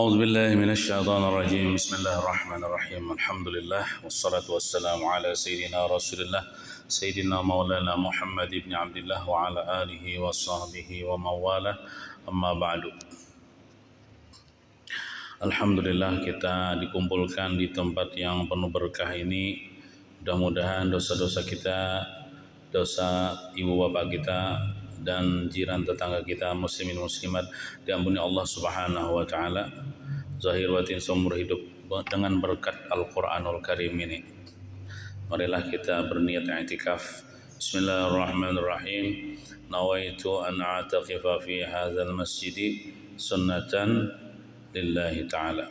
أعوذ بالله من الشيطان الرجيم بسم الله الرحمن الرحيم الحمد لله والصلاة والسلام على سيدنا رسول الله سيدنا مولانا محمد بن عبد الله وعلى آله وصحبه ومن والاه أما بعد. Alhamdulillah kita dikumpulkan di tempat yang penuh berkah ini. Mudah-mudahan dosa-dosa kita, dosa ibu bapak kita dan jiran tetangga kita muslimin muslimat diampuni Allah Subhanahu wa taala zahir batin seumur hidup dengan berkat Al-Qur'anul Karim ini. Marilah kita berniat i'tikaf. Bismillahirrahmanirrahim. Nawaitu an a'taqifa fi hadzal masjid sunnatan lillahi ta'ala.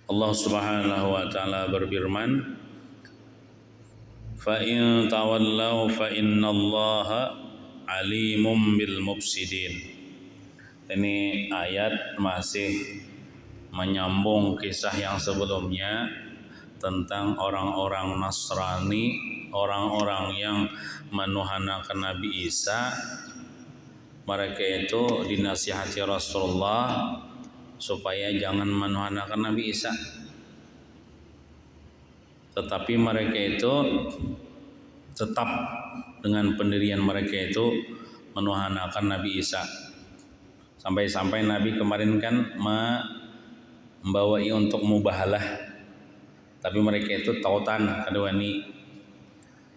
Allah Subhanahu wa taala berfirman, fa in tawallaw fa innallaha alimum bil mufsidin. Ini ayat masih menyambung kisah yang sebelumnya tentang orang-orang Nasrani, orang-orang yang menuhanakan Nabi Isa. Mereka itu dinasihati Rasulullah supaya jangan menuhanakan Nabi Isa. Tetapi mereka itu tetap dengan pendirian mereka itu menuhanakan Nabi Isa. Sampai-sampai Nabi kemarin kan membawai untuk mubahalah. Tapi mereka itu tautan kadewani.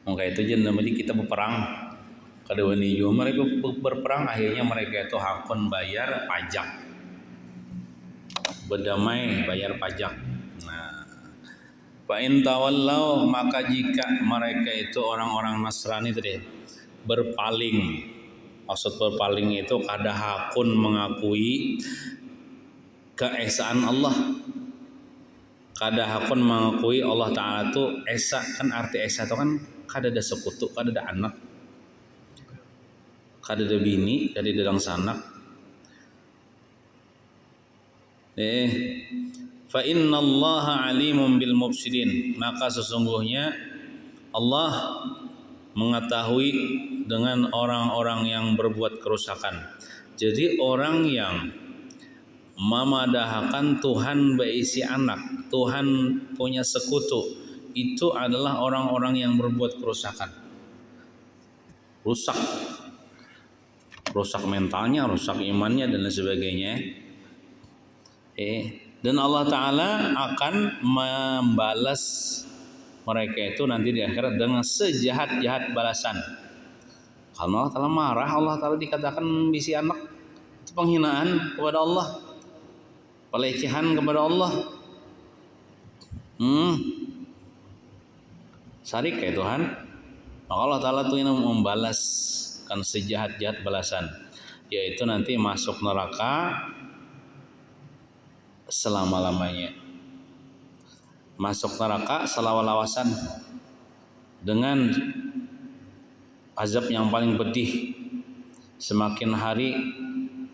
Maka itu jen namanya kita berperang kadewani juga. Mereka berperang akhirnya mereka itu hakun bayar pajak. Berdamai bayar pajak. Fa in tawallaw, maka jika mereka itu orang-orang Nasrani tadi berpaling, maksud berpaling itu kada hakun mengakui keesaan Allah, kada hakun mengakui Allah Ta'ala itu esa. Kan arti esa itu kan kada ada sekutu, kada ada anak, kada ada bini, kada ada dang sanak. Fa innallaha alimun bil mufsidin, maka sesungguhnya Allah mengetahui dengan orang-orang yang berbuat kerusakan. Jadi orang yang memadahkan Tuhan berisi anak, Tuhan punya sekutu, itu adalah orang-orang yang berbuat kerusakan. Rusak mentalnya, rusak imannya dan lain sebagainya. Dan Allah Ta'ala akan membalas mereka itu nanti di akhirat dengan sejahat-jahat balasan. Kalau Allah Ta'ala marah, Allah Ta'ala dikatakan bisi anak, itu penghinaan kepada Allah, pelecehan kepada Allah. Syarik ya Tuhan. Maka Allah Ta'ala itu yang membalaskan sejahat-jahat balasan, yaitu nanti masuk neraka selama-lamanya, masuk neraka selawat-lawasan dengan azab yang paling pedih. Semakin hari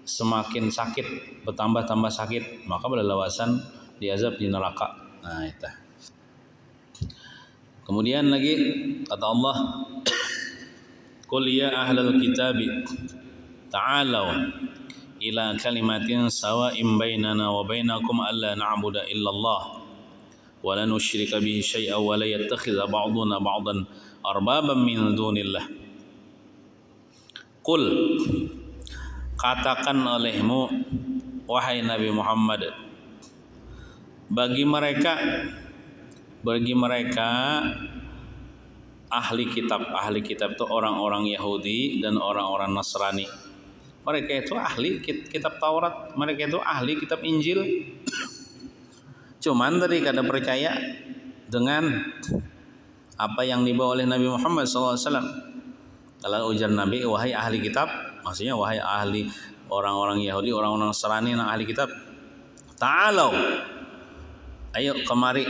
semakin sakit, bertambah-tambah sakit, maka berlawasan diazab di neraka. Nah itu. Kemudian lagi kata Allah, qul ya ahlal kitabi ta'alau ila kalimatin sawa'in bainana wa bainakum alla na'budu illallah wa la nusyrika bihi syai'an wa la yattakhidha ba'duna ba'dan arbaban min dunillah. Qul, katakan olehmu wahai Nabi Muhammad, bagi mereka ahli kitab itu orang-orang Yahudi dan orang-orang Nasrani. Mereka itu ahli kitab Taurat, mereka itu ahli kitab Injil. Cuman tadi kada percaya dengan apa yang dibawa oleh Nabi Muhammad SAW. Kalau ujar Nabi, wahai ahli kitab, maksudnya wahai ahli orang-orang Yahudi, orang-orang Nasrani yang ahli kitab, ta'alau, ayo kemari,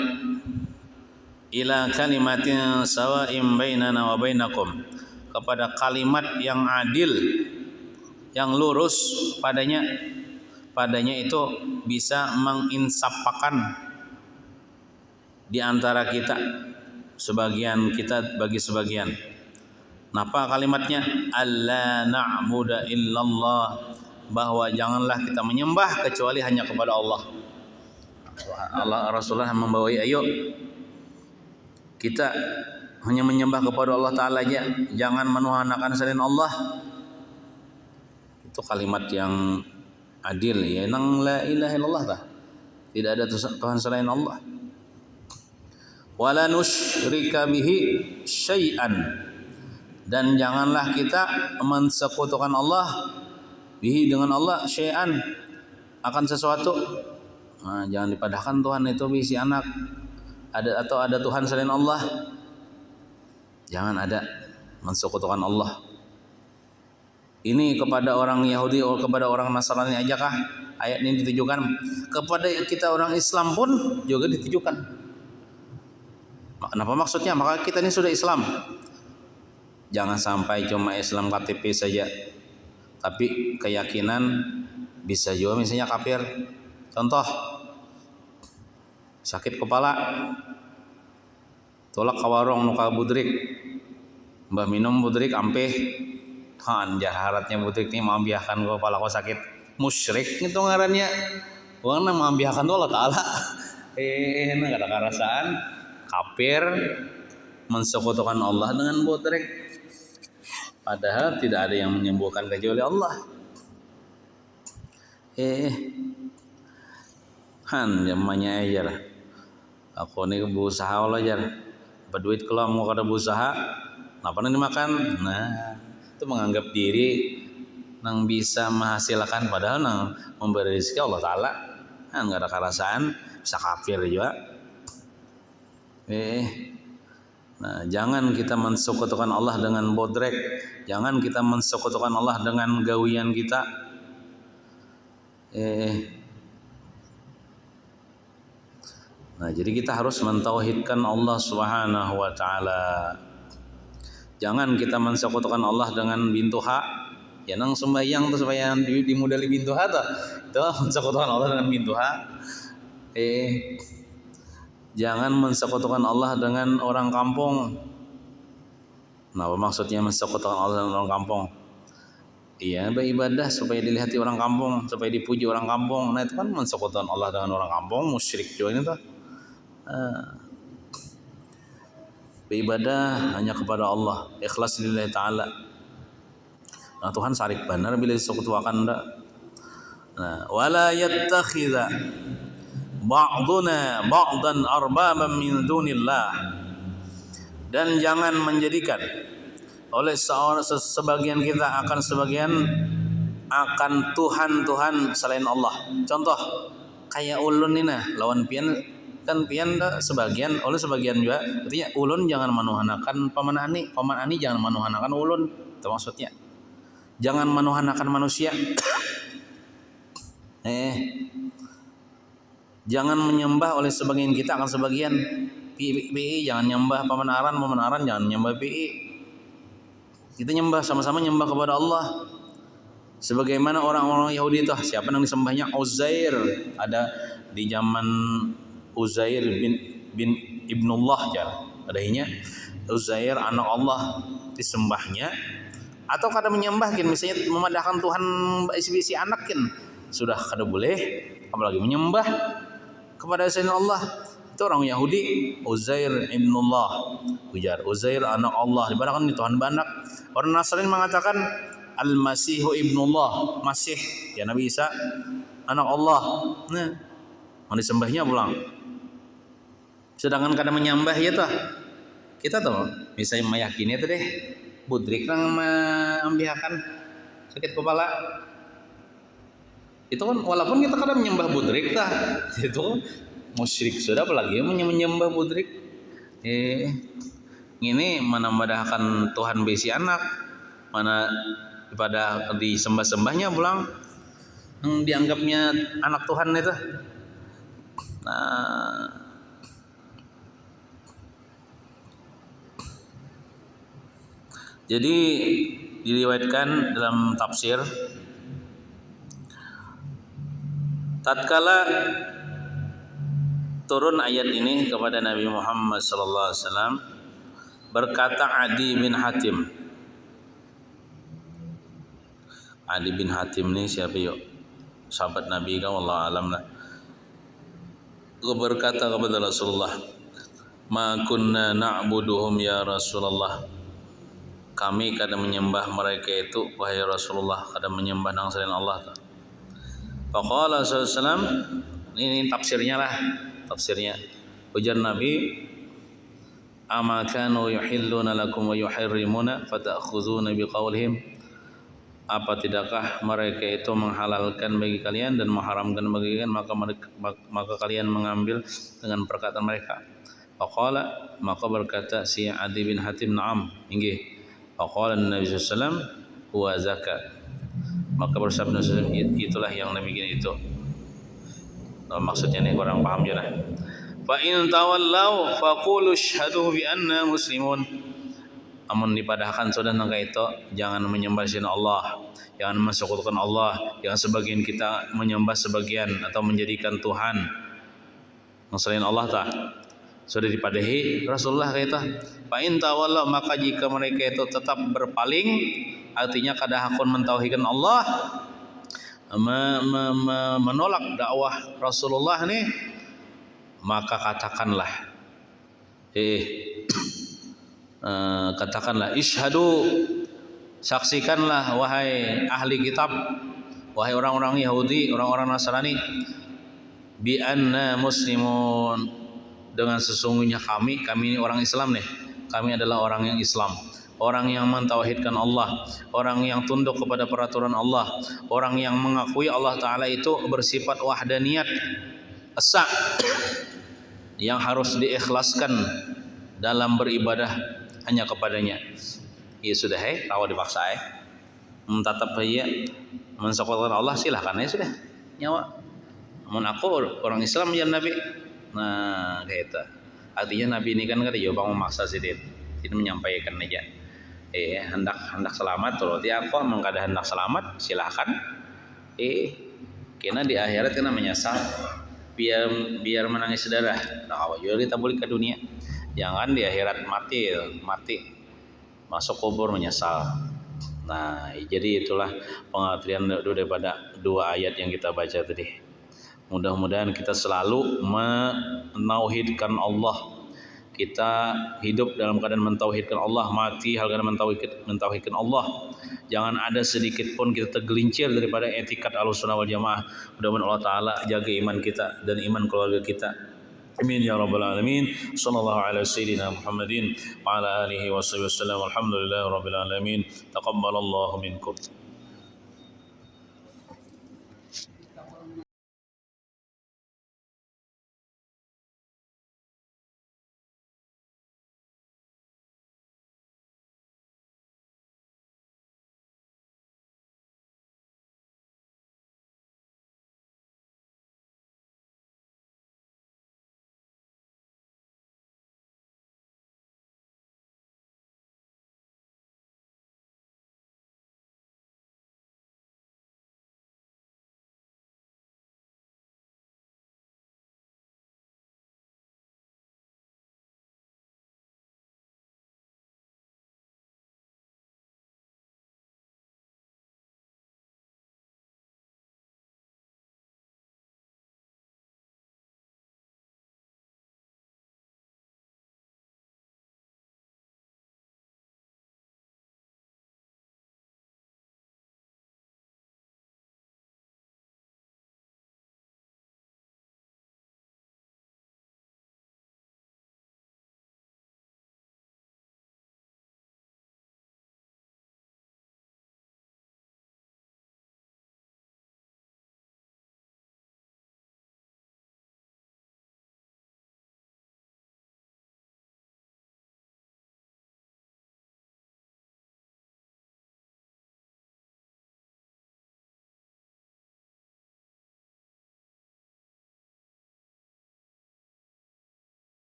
ila kalimatin sawa'im bainana wa bainakum, kepada kalimat yang adil, yang lurus padanya itu bisa menginsapakan di antara kita, sebagian kita bagi sebagian. Napa kalimatnya? Alla na'budu illallah, bahwa janganlah kita menyembah kecuali hanya kepada Allah. Rasulullah membawa, ayo kita hanya menyembah kepada Allah Ta'ala aja, jangan menuhanakan selain Allah. Itu kalimat yang adil ya, nang la ilaha illallah tah. Tidak ada Tuhan selain Allah. Wala nusyrika bihi syai'an, dan janganlah kita mensekutukan Allah bihi dengan Allah syai'an, akan sesuatu. Nah, jangan dipadahkan Tuhan itu bisi anak, ada Tuhan selain Allah. Jangan ada mensekutukan Allah. Ini kepada orang Yahudi atau kepada orang Nasrani aja kah ayat ini ditujukan? Kepada kita orang Islam pun juga ditujukan. Kenapa maksudnya? Maka kita ini sudah Islam. Jangan sampai cuma Islam KTP saja, tapi keyakinan bisa juga misalnya kafir. Contoh, sakit kepala, tolak ke warung nuka budrik, mbah minum budrik ampeh, kan jaharatnya budrik ini mambiahkan kepala kau sakit, musyrik itu ngarannya. Karena mambiahkan tuh Allah Ta'ala. Nggak ada kerasaan, kafir, mensekutukan Allah dengan budrik. Padahal tidak ada yang menyembuhkan kecuali Allah. Zamannya aja lah. Aku nih berusaha Allah aja. Berduit kalau mau kada berusaha, kenapa nih dimakan? Nah, itu menganggap diri nang bisa menghasilkan, padahal nang memberi rezeki Allah Ta'ala. Nggak ada kerasaan, bisa kafir juga. Nah, jangan kita mensekutukan Allah dengan bodrek, jangan kita mensekutukan Allah dengan gawian kita. Nah, jadi kita harus mentauhidkan Allah Subhanahu wa Ta'ala. Jangan kita mensekutukan Allah dengan bintu ha. Ya nang sembahyang tuh supaya dimodali bintu ha tuh. Itu mensekutukan Allah dengan bintu ha. Jangan mensekutukan Allah dengan orang kampung. Nah, apa maksudnya mensekutukan Allah dengan orang kampung? Iya, beribadah supaya dilihati orang kampung, supaya dipuji orang kampung. Nah, itu kan mensekutukan Allah dengan orang kampung, musyrik juga ini tuh. Beribadah hanya kepada Allah, ikhlas lillahi ta'ala. Nah, Tuhan sarik benar bila disekutuakan ndak. Nah, wala yattakhidha ba'duna ba'dan arbaban min dunillah, dan jangan menjadikan oleh sebagian kita akan sebagian akan Tuhan selain Allah. Contoh kayak ulun ini nah, lawan pian kan pian sebagian oleh sebagian juga. Artinya ulun jangan manuhanakan paman ani jangan manuhanakan ulun. Itu maksudnya. Jangan manuhanakan manusia. Jangan menyembah oleh sebagian kita akan sebagian. PI jangan nyembah paman aran jangan nyembah PI. Kita nyembah sama-sama nyembah kepada Allah. Sebagaimana orang-orang Yahudi itu, siapa yang disembahnya? Uzair. Ada di zaman Uzair bin Ibnullah ya. Adanya Uzair anak Allah disembahnya. Atau kada menyembahkin, misalnya memadahkan Tuhan isi anakin, sudah kada boleh, apalagi menyembah kepada selain Allah. Itu orang Yahudi, Uzair ibnullah, ujar Uzair anak Allah, dibarakan di Tuhan banak. Orang Nasrani mengatakan Al-Masihu ibnullah, Masih ya Nabi Isa anak Allah. Nah, mau disembahnya pulang. Sedangkan kada menyembah ya toh. Kita tuh misalnya meyakini itu deh. Budrik nang membiarkan sakit kepala itu kan, walaupun kita kadang menyembah budrik tah, itu musyrik sudah, apalagi menyembah budrik. Ini menambahkan Tuhan besi anak, mana pada disembah-sembahnya pulang yang dianggapnya anak Tuhan itu. Nah, jadi diriwayatkan dalam tafsir, tatkala turun ayat ini kepada Nabi Muhammad SAW, berkata Adi bin Hatim. Adi bin Hatim ni siapa yuk? Sahabat Nabi kan, wallahu alam lah. Dia berkata kepada Rasulullah, "Ma kunna na'buduhum ya Rasulullah." Kami kadang menyembah mereka itu, wahai Rasulullah, kadang menyembah nang selain Allah. Faqala sallallahu alaihi wasallam, ini tafsirnya lah, tafsirnya. Ujar Nabi, "Ama kanu yuhilluna lakum wa yuharrimuna fata'khudhuna biqaulihim." Apa tidakkah mereka itu menghalalkan bagi kalian dan mengharamkan bagi kalian, maka kalian mengambil dengan perkataan mereka. Faqala, maka berkata si Adi bin Hatim, "Na'am, inggih." Faqala Nabi sallallahu alaihi wasallam, "Huwa zakat." Maka bersabda itulah yang demikian itu. Maksudnya ini kurang paham je lah. Fa in tawallaw faqulu asyhadu bi anna muslimun. Amun dipadahkan sudah nangka itu, jangan menyembah selain Allah, jangan mensekutukan Allah, jangan sebagian kita menyembah sebagian atau menjadikan Tuhan selain Allah tak. Sudah dipadahi Rasulullah kata, fa in tawallaw, maka jika mereka itu tetap berpaling, artinya kada hakun mentauhidkan Allah, menolak dakwah Rasulullah nih, maka katakanlah katakanlah isyhadu, saksikanlah wahai ahli kitab, wahai orang-orang Yahudi, orang-orang Nasrani, bi anna muslimun, dengan sesungguhnya kami ini orang Islam nih, kami adalah orang yang Islam, orang yang mentauhidkan Allah, orang yang tunduk kepada peraturan Allah, orang yang mengakui Allah Ta'ala itu bersifat wahdaniyat esa, yang harus diikhlaskan dalam beribadah hanya kepadanya. Ya sudah, tahu dipaksa mentatap ya mensekutukan Allah, silahkan sudah nyawa. Namun aku orang Islam ya Nabi. Nah, kayak itu. Artinya Nabi ini kan kada jauh memaksa sidin. Tidak menyampaikan aja. Hendak selamat terus dia aku emang kada hendak selamat, silahkan. Kena di akhirat kena menyesal. Biar menangis darah. Nah, jadi kita boleh ke dunia. Jangan di akhirat mati masuk kubur menyesal. Nah, jadi itulah pengertian daripada dua ayat yang kita baca tadi. Mudah-mudahan kita selalu menauhidkan Allah. Kita hidup dalam keadaan mentauhidkan Allah, mati hal keadaan mentauhidkan Allah. Jangan ada sedikit pun kita tergelincir daripada etikat Ahlussunnah wal Jamaah. Mudah-mudahan Allah Ta'ala jaga iman kita dan iman keluarga kita. Amin ya rabbal alamin. Sallallahu ala sayyidina Muhammadin wa ala alihi wa sahbihi wasallam. Alhamdulillahi rabbil alamin. Taqabbalallahu minkum.